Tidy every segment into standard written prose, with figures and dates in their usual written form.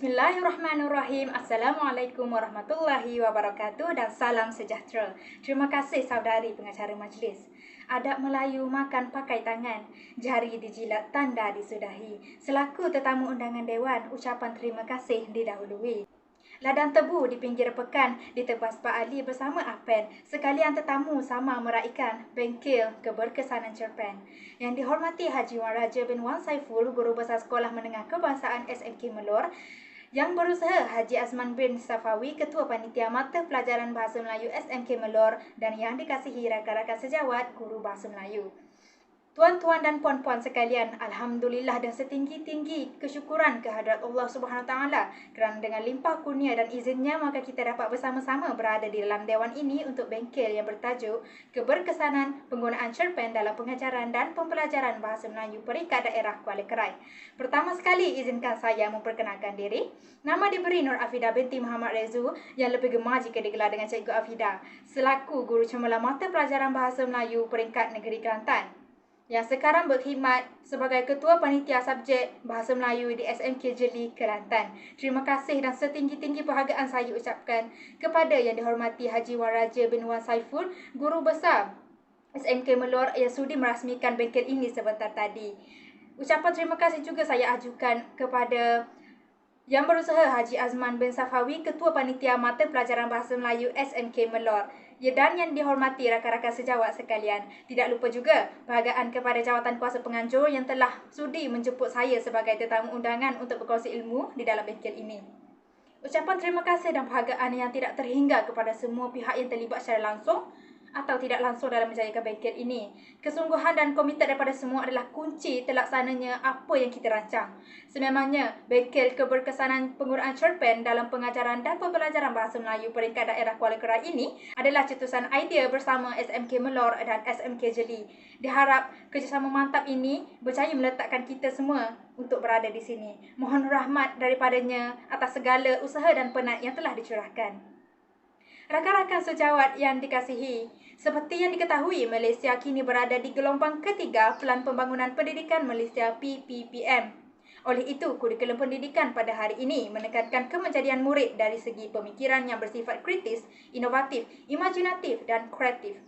Bismillahirrahmanirrahim. Assalamualaikum warahmatullahi wabarakatuh dan salam sejahtera. Terima kasih saudari pengacara majlis. Adab Melayu makan pakai tangan, jari dijilat tanda disudahi. Selaku tetamu undangan dewan, ucapan terima kasih didahului. Ladang tebu di pinggir pekan ditebas Pak Ali bersama Apen. Sekalian tetamu sama meraikan bengkel keberkesanan cerpen. Yang dihormati Haji Wan Raja bin Wan Saiful, Guru Besar Sekolah Menengah Kebangsaan SMK Melor. Yang berusaha Haji Azman bin Safawi, Ketua Panitia Mata Pelajaran Bahasa Melayu SMK Melor. Dan yang dikasihi rakan-rakan sejawat Guru Bahasa Melayu. Tuan-tuan dan puan-puan sekalian, Alhamdulillah dan setinggi-tinggi kesyukuran kehadrat Allah Subhanahu Taala kerana dengan limpah kurnia dan izinnya maka kita dapat bersama-sama berada di dalam dewan ini untuk bengkel yang bertajuk Keberkesanan Penggunaan Cerpen dalam Pengajaran dan Pembelajaran Bahasa Melayu Peringkat Daerah Kuala Kerai. Pertama sekali izinkan saya memperkenalkan diri. Nama diberi Nur Afidah binti Muhammad Rezu yang lebih gemar jika digelar dengan Cikgu Afidah, selaku Guru Cemerlang Mata Pelajaran Bahasa Melayu Peringkat Negeri Kelantan, yang sekarang berkhidmat sebagai Ketua Panitia Subjek Bahasa Melayu di SMK Jeli, Kelantan. Terima kasih dan setinggi-tinggi penghargaan saya ucapkan kepada yang dihormati Haji Wan Raja bin Wan Saiful, Guru Besar SMK Melor yang sudi merasmikan bengkel ini sebentar tadi. Ucapan terima kasih juga saya ajukan kepada yang berusaha Haji Azman bin Safawi, Ketua Panitia Mata Pelajaran Bahasa Melayu SMK Melor. Dan yang dihormati rakan-rakan sejawat sekalian. Tidak lupa juga penghargaan kepada jawatan kuasa penganjur yang telah sudi menjemput saya sebagai tetamu undangan untuk berkongsi ilmu di dalam bengkel ini. Ucapan terima kasih dan penghargaan yang tidak terhingga kepada semua pihak yang terlibat secara langsung atau tidak langsung dalam menjayakan bengkel ini. Kesungguhan dan komited daripada semua adalah kunci terlaksananya apa yang kita rancang. Sememangnya, bengkel keberkesanan penggunaan cerpen dalam pengajaran dan pembelajaran bahasa Melayu peringkat daerah Kuala Kerai ini adalah cetusan idea bersama SMK Melor dan SMK Jeli. Diharap kerjasama mantap ini berjaya meletakkan kita semua untuk berada di sini. Mohon rahmat daripadanya atas segala usaha dan penat yang telah dicurahkan. Rakan-rakan sejawat yang dikasihi, seperti yang diketahui, Malaysia kini berada di gelombang ketiga Pelan Pembangunan Pendidikan Malaysia PPPM. Oleh itu, kurikulum pendidikan pada hari ini menekankan kemenjadian murid dari segi pemikiran yang bersifat kritis, inovatif, imajinatif dan kreatif.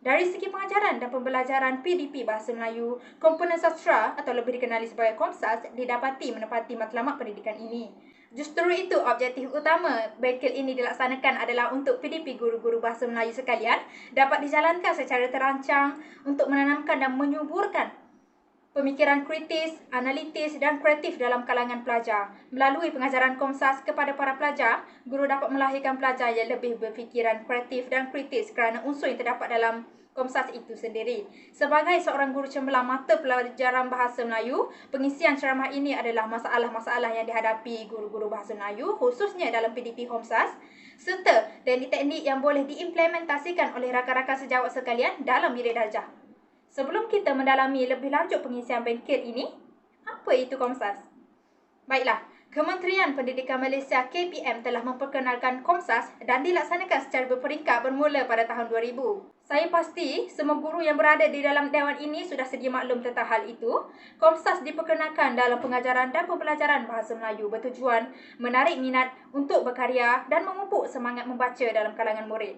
Dari segi pengajaran dan pembelajaran PDP Bahasa Melayu, komponen sastra atau lebih dikenali sebagai Komsas didapati menepati matlamat pendidikan ini. Justru itu objektif utama bengkel ini dilaksanakan adalah untuk PDP guru-guru bahasa Melayu sekalian dapat dijalankan secara terancang untuk menanamkan dan menyuburkan pemikiran kritis, analitis dan kreatif dalam kalangan pelajar. Melalui pengajaran Komsas kepada para pelajar, guru dapat melahirkan pelajar yang lebih berfikiran kreatif dan kritis kerana unsur yang terdapat dalam Komsas itu sendiri. Sebagai seorang guru cemerlang mata pelajaran bahasa Melayu, pengisian ceramah ini adalah masalah-masalah yang dihadapi guru-guru bahasa Melayu khususnya dalam PDP Komsas serta teknik-teknik yang boleh diimplementasikan oleh rakan-rakan sejawat sekalian dalam bilik darjah. Sebelum kita mendalami lebih lanjut pengisian bengkel ini, apa itu Komsas? Baiklah, Kementerian Pendidikan Malaysia KPM telah memperkenalkan Komsas dan dilaksanakan secara berperingkat bermula pada tahun 2000. Saya pasti semua guru yang berada di dalam dewan ini sudah sedia maklum tentang hal itu. Komsas diperkenalkan dalam pengajaran dan pembelajaran bahasa Melayu bertujuan menarik minat untuk berkarya dan memupuk semangat membaca dalam kalangan murid.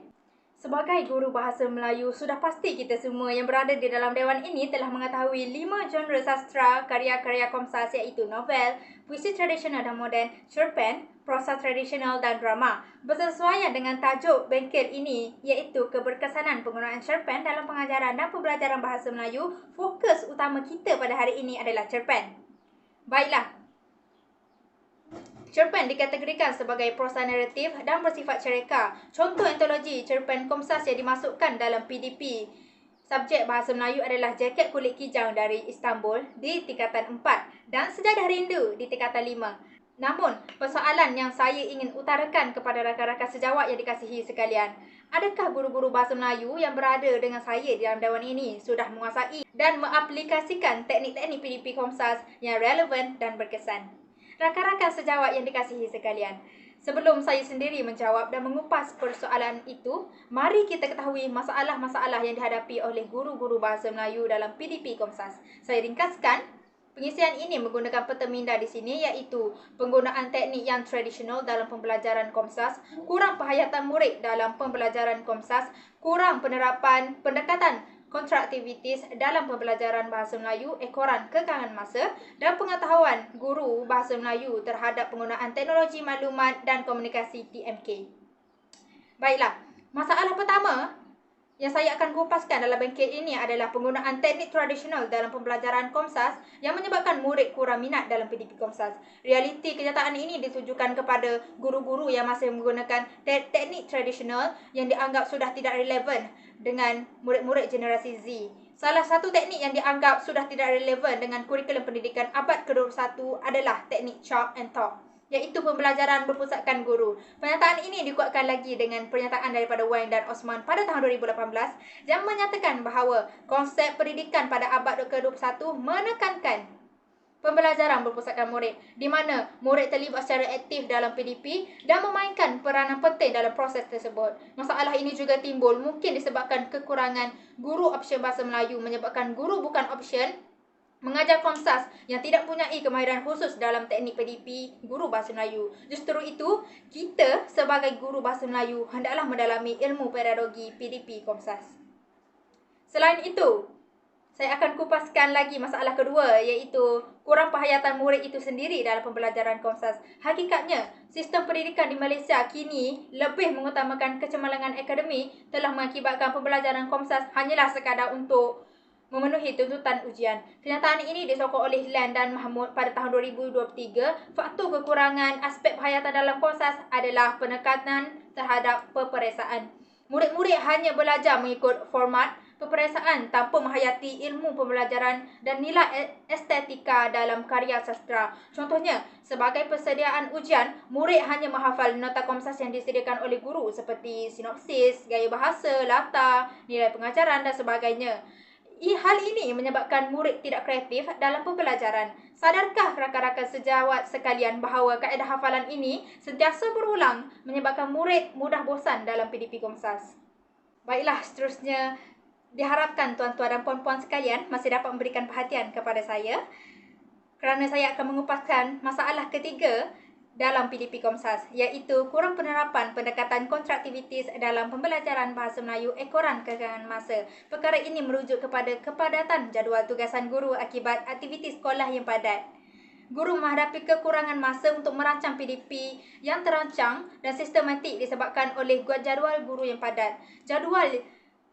Sebagai guru bahasa Melayu, sudah pasti kita semua yang berada di dalam dewan ini telah mengetahui 5 genre sastra karya-karya Komsas iaitu novel, puisi tradisional dan moden, cerpen, prosa tradisional dan drama. Bersesuaian dengan tajuk bengkel ini iaitu keberkesanan penggunaan cerpen dalam pengajaran dan pembelajaran bahasa Melayu, fokus utama kita pada hari ini adalah cerpen. Baiklah. Cerpen dikategorikan sebagai prosa naratif dan bersifat cereka. Contoh antologi cerpen Komsas yang dimasukkan dalam PDP subjek Bahasa Melayu adalah Jaket Kulit Kijang dari Istanbul di tingkatan 4 dan Sejadah Rindu di tingkatan 5. Namun, persoalan yang saya ingin utarakan kepada rakan-rakan sejawat yang dikasihi sekalian, adakah guru-guru bahasa Melayu yang berada dengan saya di dalam dewan ini sudah menguasai dan mengaplikasikan teknik-teknik PDP Komsas yang relevan dan berkesan? Rakan-rakan sejawat yang dikasihi sekalian, sebelum saya sendiri menjawab dan mengupas persoalan itu, mari kita ketahui masalah-masalah yang dihadapi oleh guru-guru bahasa Melayu dalam PDP Komsas. Saya ringkaskan, Pengisian ini menggunakan peta minda di sini iaitu penggunaan teknik yang tradisional dalam pembelajaran Komsas, kurang penghayatan murid dalam pembelajaran Komsas, kurang penerapan pendekatan kontraktivitis dalam pembelajaran Bahasa Melayu, ekoran kekangan masa dan pengetahuan guru Bahasa Melayu terhadap penggunaan teknologi maklumat dan komunikasi TMK. Baiklah, masalah pertama yang saya akan kupaskan dalam bengkel ini adalah penggunaan teknik tradisional dalam pembelajaran Komsas yang menyebabkan murid kurang minat dalam PDP Komsas. Realiti kenyataan ini ditujukan kepada guru-guru yang masih menggunakan teknik tradisional yang dianggap sudah tidak relevan dengan murid-murid generasi Z. Salah satu teknik yang dianggap sudah tidak relevan dengan kurikulum pendidikan abad ke-21 adalah teknik chalk and talk, iaitu pembelajaran berpusatkan guru. Pernyataan ini dikuatkan lagi dengan pernyataan daripada Wang dan Osman pada tahun 2018 yang menyatakan bahawa konsep pendidikan pada abad ke-21 menekankan pembelajaran berpusatkan murid, di mana murid terlibat secara aktif dalam PDP dan memainkan peranan penting dalam proses tersebut. Masalah ini juga timbul mungkin disebabkan kekurangan guru option Bahasa Melayu, menyebabkan guru bukan option mengajar Komsas yang tidak mempunyai kemahiran khusus dalam teknik PDP guru Bahasa Melayu. Justru itu, kita sebagai guru Bahasa Melayu hendaklah mendalami ilmu pedagogi PDP Komsas. Selain itu, saya akan kupaskan lagi masalah kedua, iaitu kurang penghayatan murid itu sendiri dalam pembelajaran Komsas. Hakikatnya, sistem pendidikan di Malaysia kini lebih mengutamakan kecemerlangan akademik telah mengakibatkan pembelajaran Komsas hanyalah sekadar untuk memenuhi tuntutan ujian. Kenyataan ini disokong oleh Lan dan Mahmud pada tahun 2023. Faktor kekurangan aspek penghayatan dalam Komsas adalah penekanan terhadap peperiksaan. Murid-murid hanya belajar mengikut format peperiksaan tanpa menghayati ilmu pembelajaran dan nilai estetika dalam karya sastra. Contohnya, sebagai persediaan ujian, murid hanya menghafal nota Komsas yang disediakan oleh guru seperti sinopsis, gaya bahasa, latar, nilai pengajaran dan sebagainya. Hal ini menyebabkan murid tidak kreatif dalam pembelajaran. Sadarkah rakan-rakan sejawat sekalian bahawa kaedah hafalan ini sentiasa berulang menyebabkan murid mudah bosan dalam PDP Komsas? Baiklah, seterusnya diharapkan tuan-tuan dan puan-puan sekalian masih dapat memberikan perhatian kepada saya kerana saya akan mengupaskan masalah ketiga dalam PDP Komsas, iaitu kurang penerapan pendekatan kontraktivitis dalam pembelajaran Bahasa Melayu ekoran kekangan masa. Perkara ini merujuk kepada kepadatan jadual tugasan guru akibat aktiviti sekolah yang padat. Guru menghadapi kekurangan masa untuk merancang PDP yang terancang dan sistematik disebabkan oleh jadual guru yang padat. Jadual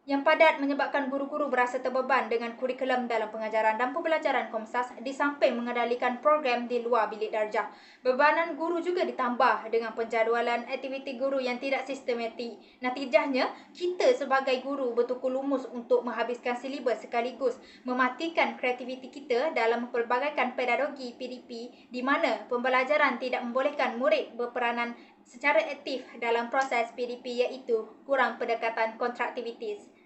yang padat menyebabkan guru-guru berasa terbeban dengan kurikulum dalam pengajaran dan pembelajaran Komsas di samping mengendalikan program di luar bilik darjah. Bebanan guru juga ditambah dengan penjadualan aktiviti guru yang tidak sistematik. Natijahnya, kita sebagai guru bertukar lumus untuk menghabiskan silibus sekaligus mematikan kreativiti kita dalam mempelbagaikan pedagogi PDP di mana pembelajaran tidak membolehkan murid berperanan secara aktif dalam proses PDP, iaitu kurang pendekatan kontraktivitis.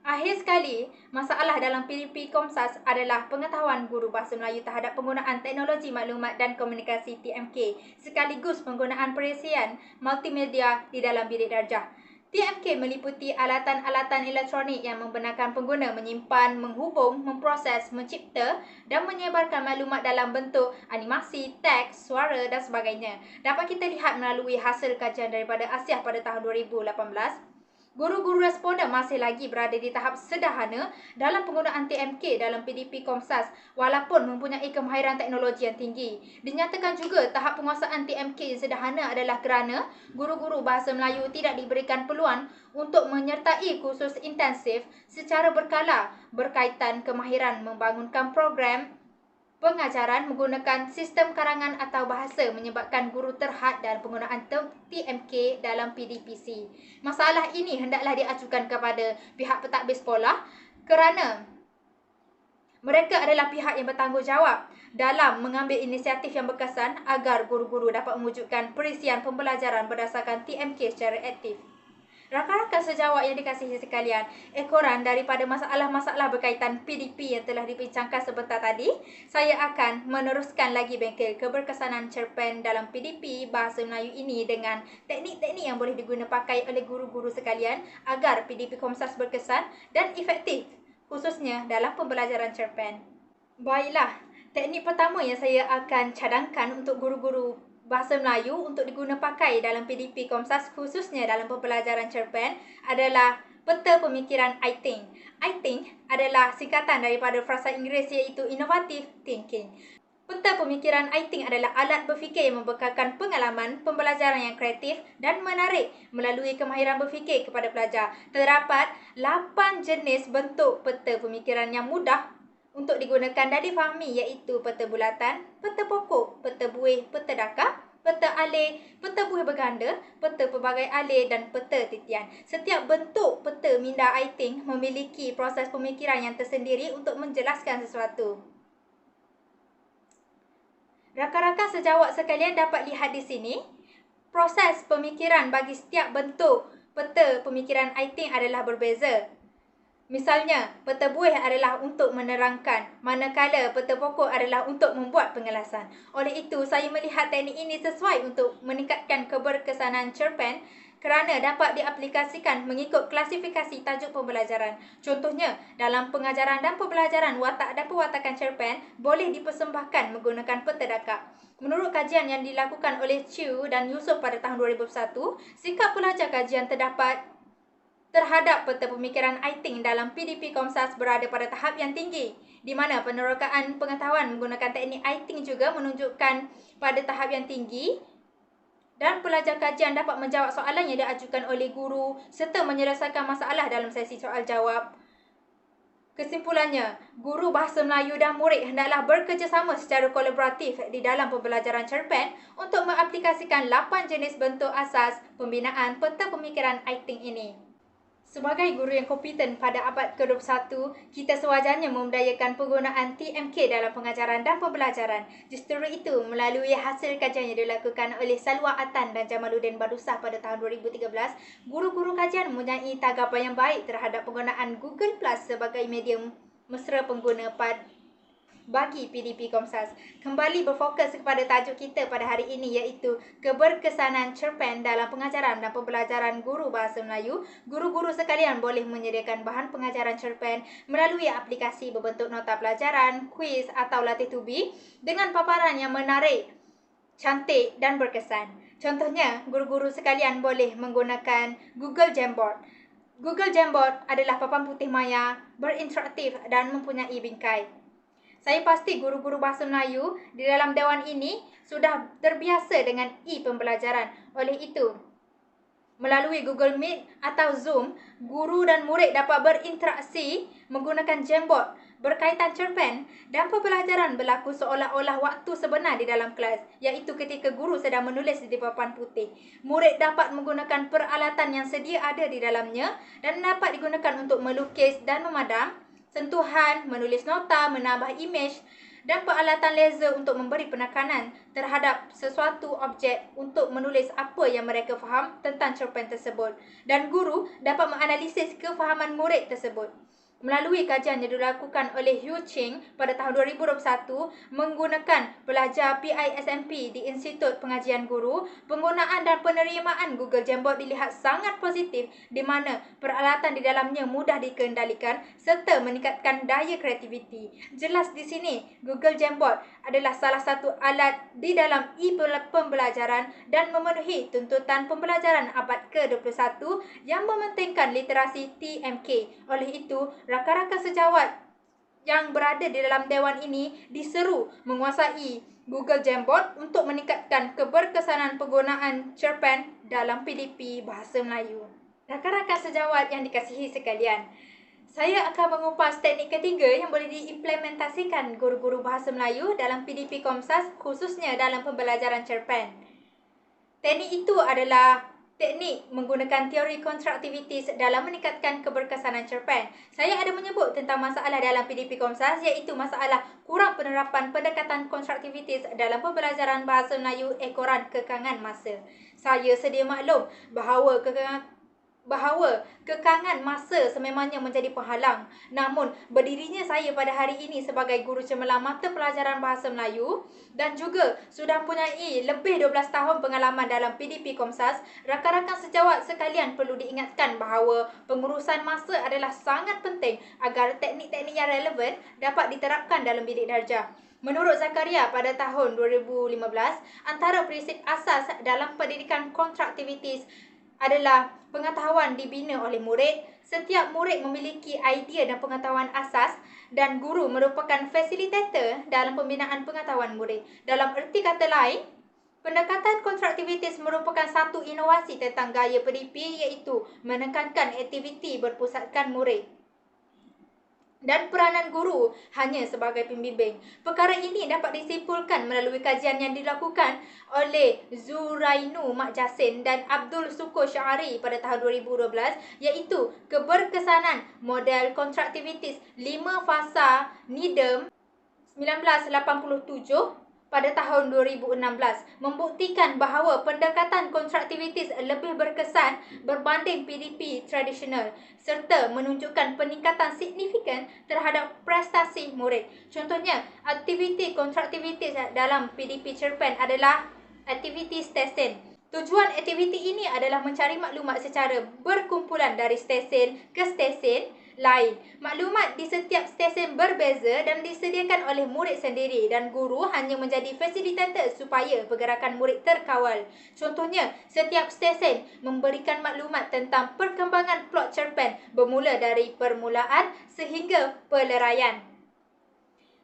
Akhir sekali, masalah dalam PDP Komsas adalah pengetahuan guru Bahasa Melayu terhadap penggunaan teknologi maklumat dan komunikasi TMK sekaligus penggunaan perisian multimedia di dalam bilik darjah. TMK meliputi alatan-alatan elektronik yang membenarkan pengguna menyimpan, menghubung, memproses, mencipta dan menyebarkan maklumat dalam bentuk animasi, teks, suara dan sebagainya. Dapat kita lihat melalui hasil kajian daripada Asia pada tahun 2018. Guru-guru responden masih lagi berada di tahap sederhana dalam penggunaan TMK dalam PDP Komsas walaupun mempunyai kemahiran teknologi yang tinggi. Dinyatakan juga tahap penguasaan TMK sederhana adalah kerana guru-guru Bahasa Melayu tidak diberikan peluang untuk menyertai kursus intensif secara berkala berkaitan kemahiran membangunkan program pengajaran menggunakan sistem karangan atau bahasa menyebabkan guru terhad dalam penggunaan TMK dalam PDPC. Masalah ini hendaklah diajukan kepada pihak pentadbir sekolah kerana mereka adalah pihak yang bertanggungjawab dalam mengambil inisiatif yang berkesan agar guru-guru dapat mewujudkan perisian pembelajaran berdasarkan TMK secara aktif. Rakan-rakan sejawat yang dikasihi sekalian, ekoran daripada masalah-masalah berkaitan PDP yang telah dibincangkan sebentar tadi, saya akan meneruskan lagi bengkel keberkesanan cerpen dalam PDP Bahasa Melayu ini dengan teknik-teknik yang boleh digunakan pakai oleh guru-guru sekalian agar PDP Komsas berkesan dan efektif, khususnya dalam pembelajaran cerpen. Baiklah, Teknik pertama yang saya akan cadangkan untuk guru-guru Bahasa Melayu untuk diguna pakai dalam PDP Komsas khususnya dalam pembelajaran cerpen adalah peta pemikiran I think. I think adalah singkatan daripada frasa Inggeris iaitu Innovative Thinking. Peta pemikiran I think adalah alat berfikir yang membekalkan pengalaman pembelajaran yang kreatif dan menarik melalui kemahiran berfikir kepada pelajar. Terdapat 8 jenis bentuk peta pemikiran yang mudah untuk digunakan dan difahami iaitu peta bulatan, peta pokok, peta buih, peta dakar, peta alih, peta buih berganda, peta pelbagai alih dan peta titian. Setiap bentuk peta minda I think memiliki proses pemikiran yang tersendiri untuk menjelaskan sesuatu. Rakan-rakan sejawat sekalian dapat lihat di sini, proses pemikiran bagi setiap bentuk peta pemikiran I think adalah berbeza. Misalnya, peta buih adalah untuk menerangkan, manakala peta pokok adalah untuk membuat pengelasan. Oleh itu, saya melihat teknik ini sesuai untuk meningkatkan keberkesanan cerpen kerana dapat diaplikasikan mengikut klasifikasi tajuk pembelajaran. Contohnya, dalam pengajaran dan pembelajaran watak dan pewatakan cerpen boleh dipersembahkan menggunakan peta dakar. Menurut kajian yang dilakukan oleh Chiu dan Yusof pada tahun 2001, sikap pelajar kajian terhadap peta pemikiran I think dalam PDP Komsas berada pada tahap yang tinggi, di mana penerokaan pengetahuan menggunakan teknik I think juga menunjukkan pada tahap yang tinggi dan pelajar kajian dapat menjawab soalan yang diajukan oleh guru serta menyelesaikan masalah dalam sesi soal jawab. Kesimpulannya, guru Bahasa Melayu dan murid hendaklah bekerjasama secara kolaboratif di dalam pembelajaran cerpen untuk mengaplikasikan 8 jenis bentuk asas pembinaan peta pemikiran I think ini. Sebagai guru yang kompeten pada abad ke-21, kita sewajarnya memberdayakan penggunaan TMK dalam pengajaran dan pembelajaran. Justru itu, melalui hasil kajian yang dilakukan oleh Salwa Atan dan Jamaluddin Badusah pada tahun 2013, guru-guru kajian mempunyai tanggapan yang baik terhadap penggunaan Google Plus sebagai medium mesra pengguna bagi PDP Komsas. Kembali berfokus kepada tajuk kita pada hari ini iaitu keberkesanan cerpen dalam pengajaran dan pembelajaran guru Bahasa Melayu. Guru-guru sekalian boleh menyediakan bahan pengajaran cerpen melalui aplikasi berbentuk nota pelajaran, kuis atau latih tubi dengan paparan yang menarik, cantik dan berkesan. Contohnya, guru-guru sekalian boleh menggunakan Google Jamboard. Google Jamboard adalah papan putih maya, berinteraktif dan mempunyai bingkai. Saya pasti guru-guru Bahasa Melayu di dalam dewan ini sudah terbiasa dengan e-pembelajaran. Oleh itu, melalui Google Meet atau Zoom, guru dan murid dapat berinteraksi menggunakan Jamboard berkaitan cerpen dan pembelajaran berlaku seolah-olah waktu sebenar di dalam kelas, iaitu ketika guru sedang menulis di papan putih. Murid dapat menggunakan peralatan yang sedia ada di dalamnya dan dapat digunakan untuk melukis dan memadam, sentuhan, menulis nota, menambah imej dan peralatan laser untuk memberi penekanan terhadap sesuatu objek untuk menulis apa yang mereka faham tentang cerpen tersebut. Dan guru dapat menganalisis kefahaman murid tersebut. Melalui kajian yang dilakukan oleh Hu Ching pada tahun 2021 menggunakan pelajar PISMP di Institut Pengajian Guru, penggunaan dan penerimaan Google Jamboard dilihat sangat positif di mana peralatan di dalamnya mudah dikendalikan serta meningkatkan daya kreativiti. Jelas di sini, Google Jamboard adalah salah satu alat di dalam e-pembelajaran dan memenuhi tuntutan pembelajaran abad ke-21 yang mementingkan literasi TMK. Oleh itu, rakan-rakan sejawat yang berada di dalam dewan ini diseru menguasai Google Jamboard untuk meningkatkan keberkesanan penggunaan cerpen dalam PDP Bahasa Melayu. Rakan-rakan sejawat yang dikasihi sekalian, saya akan mengupas teknik ketiga yang boleh diimplementasikan guru-guru Bahasa Melayu dalam PDP Komsas khususnya dalam pembelajaran cerpen. Teknik itu adalah teknik menggunakan teori konstruktivitis dalam meningkatkan keberkesanan cerpen. Saya ada menyebut tentang masalah dalam PDP Komsas iaitu masalah kurang penerapan pendekatan konstruktivitis dalam pembelajaran Bahasa Melayu ekoran kekangan masa. Saya sedia maklum bahawa kekangan masa sememangnya menjadi penghalang. Namun, berdirinya saya pada hari ini sebagai guru cemerlang mata pelajaran Bahasa Melayu dan juga sudah mempunyai lebih 12 tahun pengalaman dalam PDP Komsas, rakan-rakan sejawat sekalian perlu diingatkan bahawa pengurusan masa adalah sangat penting agar teknik-teknik yang relevan dapat diterapkan dalam bidik darjah. Menurut Zakaria pada tahun 2015, antara prinsip asas dalam pendidikan kontraktivitis adalah pengetahuan dibina oleh murid. Setiap murid memiliki idea dan pengetahuan asas dan guru merupakan fasilitator dalam pembinaan pengetahuan murid. Dalam erti kata lain, pendekatan kontraktivitis merupakan satu inovasi tentang gaya PDP iaitu menekankan aktiviti berpusatkan murid dan peranan guru hanya sebagai pembimbing. Perkara ini dapat disimpulkan melalui kajian yang dilakukan oleh Zurainu Mak Jasin dan Abdul Sukur Syari pada tahun 2012 iaitu keberkesanan model kontraktivitis 5 fasa Needham 1987 pada tahun 2016 membuktikan bahawa pendekatan kontraktivitis lebih berkesan berbanding PDP tradisional serta menunjukkan peningkatan signifikan terhadap prestasi murid. Contohnya, aktiviti kontraktivitis dalam PDP cerpen adalah aktiviti stesen. Tujuan aktiviti ini adalah mencari maklumat secara berkumpulan dari stesen ke stesen lain. Maklumat di setiap stesen berbeza dan disediakan oleh murid sendiri dan guru hanya menjadi fasilitator supaya pergerakan murid terkawal. Contohnya, setiap stesen memberikan maklumat tentang perkembangan plot cerpen bermula dari permulaan sehingga peleraian.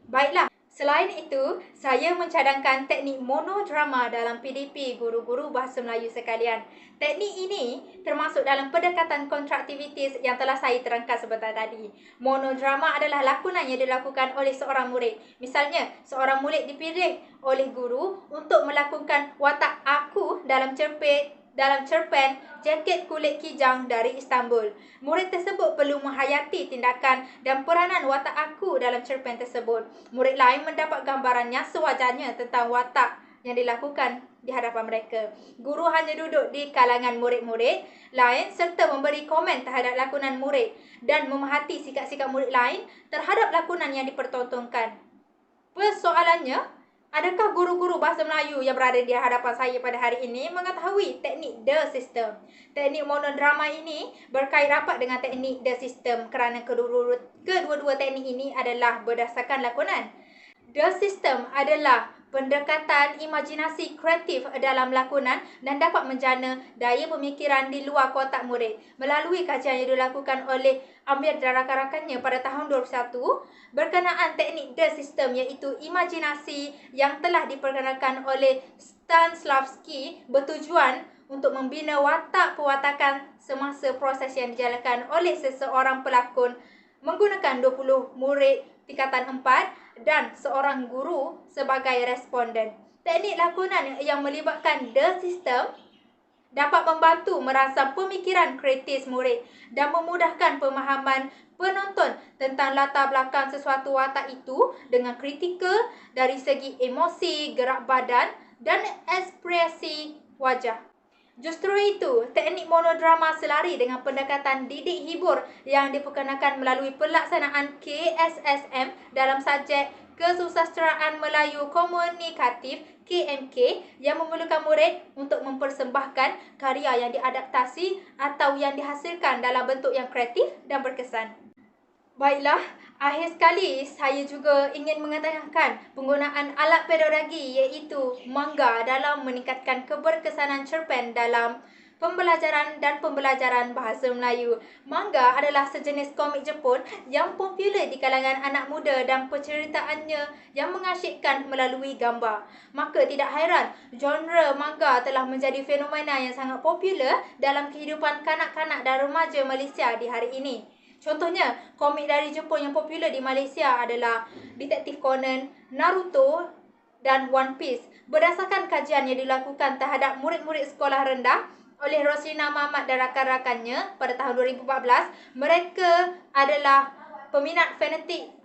Baiklah. Selain itu, saya mencadangkan teknik monodrama dalam PDP guru-guru bahasa Melayu sekalian. Teknik ini termasuk dalam pendekatan kontraktivitis yang telah saya terangkan sebentar tadi. Monodrama adalah lakonan yang dilakukan oleh seorang murid. Misalnya, seorang murid dipilih oleh guru untuk melakukan watak aku dalam cerpen Jaket Kulit Kijang dari Istanbul. Murid tersebut perlu menghayati tindakan dan peranan watak aku dalam cerpen tersebut. Murid lain mendapat gambarannya sewajarnya tentang watak yang dilakukan di hadapan mereka. Guru hanya duduk di kalangan murid-murid lain serta memberi komen terhadap lakonan murid dan memerhati sikap-sikap murid lain terhadap lakonan yang dipertontonkan. Persoalannya, adakah guru-guru bahasa Melayu yang berada di hadapan saya pada hari ini mengetahui teknik The System? Teknik monodrama ini berkait rapat dengan teknik The System kerana kedua-dua teknik ini adalah berdasarkan lakonan. The System adalah pendekatan imajinasi kreatif dalam lakonan dan dapat menjana daya pemikiran di luar kotak murid. Melalui kajian yang dilakukan oleh Amir dan rakan-rakannya pada tahun 2001, berkenaan teknik The System iaitu imajinasi yang telah diperkenalkan oleh Stanislavski bertujuan untuk membina watak pewatakan semasa proses yang dijalankan oleh seseorang pelakon menggunakan 20 murid tingkatan 4 dan seorang guru sebagai responden. Teknik lakonan yang melibatkan The System dapat membantu merangsang pemikiran kritis murid dan memudahkan pemahaman penonton tentang latar belakang sesuatu watak itu dengan kritikal dari segi emosi, gerak badan dan ekspresi wajah. Justru itu, teknik monodrama selari dengan pendekatan didik hibur yang diperkenalkan melalui pelaksanaan KSSM dalam subjek Kesusasteraan Melayu Komunikatif KMK yang memerlukan murid untuk mempersembahkan karya yang diadaptasi atau yang dihasilkan dalam bentuk yang kreatif dan berkesan. Baiklah, akhir sekali saya juga ingin mengatakan penggunaan alat pedagogi iaitu manga dalam meningkatkan keberkesanan cerpen dalam pembelajaran dan pembelajaran bahasa Melayu. Manga adalah sejenis komik Jepun yang popular di kalangan anak muda dan penceritaannya yang mengasyikkan melalui gambar. Maka tidak hairan, genre manga telah menjadi fenomena yang sangat popular dalam kehidupan kanak-kanak dan remaja Malaysia di hari ini. Contohnya, komik dari Jepun yang popular di Malaysia adalah Detektif Conan, Naruto dan One Piece. Berdasarkan kajian yang dilakukan terhadap murid-murid sekolah rendah oleh Roslina Mahmat dan rakan-rakannya pada tahun 2014, mereka adalah peminat fanatik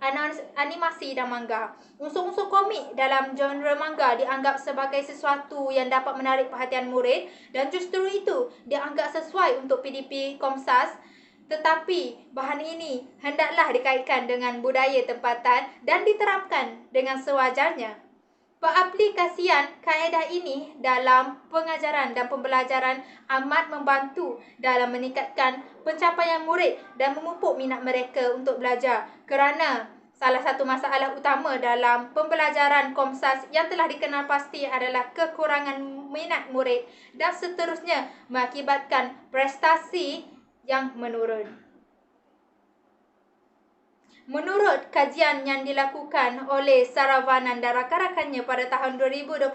animasi dan manga. Unsur-unsur komik dalam genre manga dianggap sebagai sesuatu yang dapat menarik perhatian murid dan justru itu dianggap sesuai untuk PDP Komsas. Tetapi bahan ini hendaklah dikaitkan dengan budaya tempatan dan diterapkan dengan sewajarnya. Pengaplikasian kaedah ini dalam pengajaran dan pembelajaran amat membantu dalam meningkatkan pencapaian murid dan memupuk minat mereka untuk belajar kerana Salah satu masalah utama dalam pembelajaran Komsas yang telah dikenal pasti adalah kekurangan minat murid dan seterusnya mengakibatkan prestasi yang menurun. Menurut kajian yang dilakukan oleh Saravanan dan rakan-rakannya pada tahun 2022,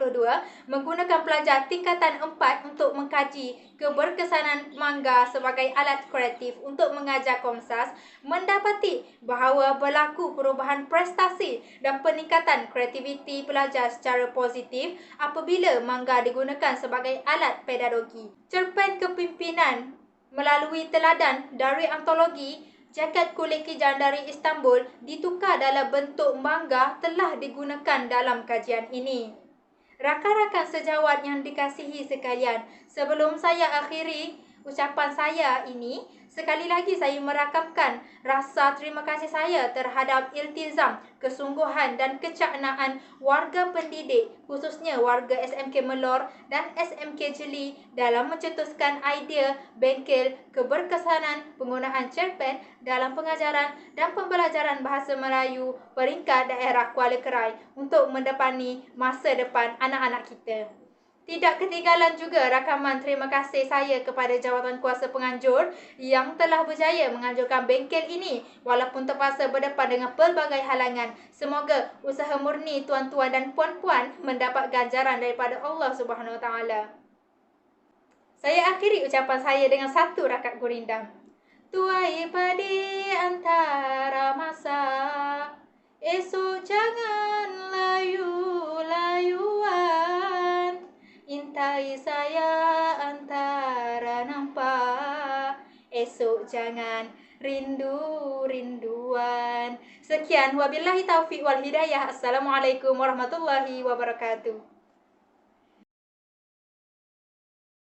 menggunakan pelajar tingkatan 4 untuk mengkaji keberkesanan manga sebagai alat kreatif untuk mengajar Komsas, mendapati bahawa berlaku perubahan prestasi dan peningkatan kreativiti pelajar secara positif apabila manga digunakan sebagai alat pedagogi. Cerpen kepimpinan melalui teladan dari antologi Jaket Kulit Kijang dari Istanbul ditukar dalam bentuk manga telah digunakan dalam kajian ini. Rakan-rakan sejawat yang dikasihi sekalian, sebelum saya akhiri ucapan saya ini, sekali lagi saya merakamkan rasa terima kasih saya terhadap iltizam, kesungguhan dan kecaknaan warga pendidik, khususnya warga SMK Melor dan SMK Jeli dalam mencetuskan idea bengkel keberkesanan penggunaan cerpen dalam pengajaran dan pembelajaran bahasa Melayu peringkat daerah Kuala Kerai untuk mendepani masa depan anak-anak kita. Tidak ketinggalan juga rakaman terima kasih saya kepada jawatan kuasa penganjur yang telah berjaya menganjurkan bengkel ini walaupun terpaksa berdepan dengan pelbagai halangan. Semoga usaha murni tuan-tuan dan puan-puan mendapat ganjaran daripada Allah Subhanahu Wa Taala. Saya akhiri ucapan saya dengan satu rakaat gurindam. Tuai padi antara masa, esok jangan layu-layuan. Intai saya antara nampak, esok jangan rindu-rinduan. Sekian, wabillahi taufiq wal hidayah. Assalamualaikum warahmatullahi wabarakatuh.